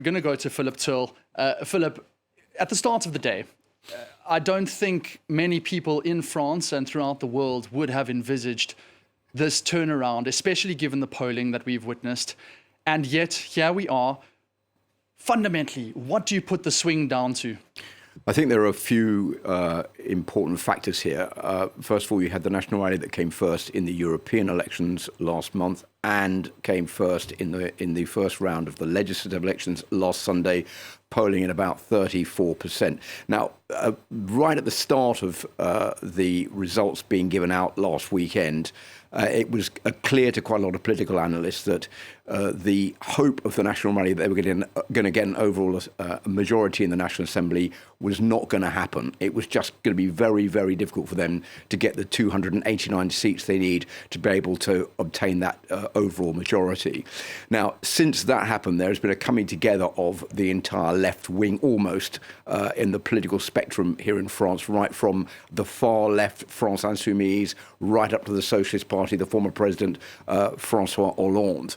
going to go to Philip Turle. Philip, at the start of the day, I don't think many people in France and throughout the world would have envisaged this turnaround, especially given the polling that we've witnessed. And yet, here we are. Fundamentally, what do you put the swing down to? I think there are a few important factors here. First of all, you had the National Rally that came first in the European elections last month and came first in the first round of the legislative elections last Sunday, polling at about 34%. Now, right at the start of the results being given out last weekend, it was clear to quite a lot of political analysts that the hope of the National Rally that they were going to get an overall majority in the National Assembly was not going to happen. It was just going to be very, very difficult for them to get the 289 seats they need to be able to obtain that overall majority. Now, since that happened, there has been a coming together of the entire left wing almost in the political spectrum here in France, right from the far left France Insoumise right up to the Socialist Party, the former president François Hollande.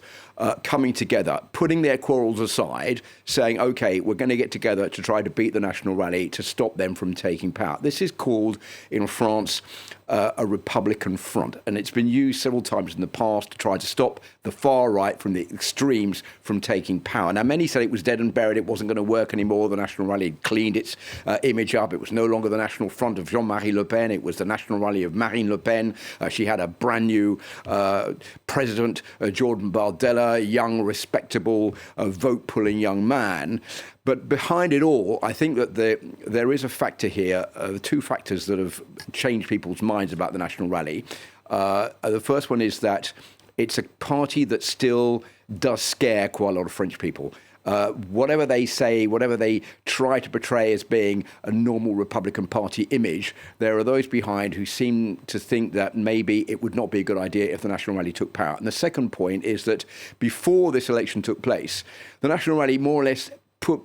Coming together, putting their quarrels aside, saying, OK, we're going to get together to try to beat the National Rally to stop them from taking power. This is called, in France, a Republican front. And it's been used several times in the past to try to stop the far right from the extremes from taking power. Now, many said it was dead and buried. It wasn't going to work anymore. The National Rally had cleaned its image up. It was no longer the National Front of Jean-Marie Le Pen. It was the National Rally of Marine Le Pen. She had a brand new president, Jordan Bardella, a young, respectable, vote-pulling young man. But behind it all, I think that there is a factor here, two factors that have changed people's minds about the National Rally. The first one is that it's a party that still does scare quite a lot of French people. Whatever they say, whatever they try to portray as being a normal Republican Party image, there are those behind who seem to think that maybe it would not be a good idea if the National Rally took power. And the second point is that before this election took place, the National Rally more or less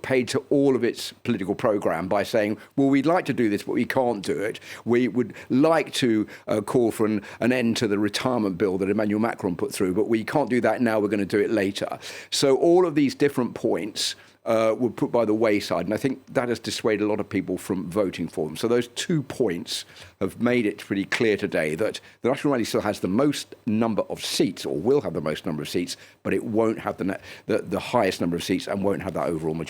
paid to all of its political programme by saying, well, we'd like to do this, but we can't do it. We would like to call for an end to the retirement bill that Emmanuel Macron put through, but we can't do that now, we're going to do it later. So all of these different points were put by the wayside, and I think that has dissuaded a lot of people from voting for them. So those 2 points have made it pretty clear today that the National Rally still has the most number of seats, or will have the most number of seats, but it won't have the highest number of seats and won't have that overall majority.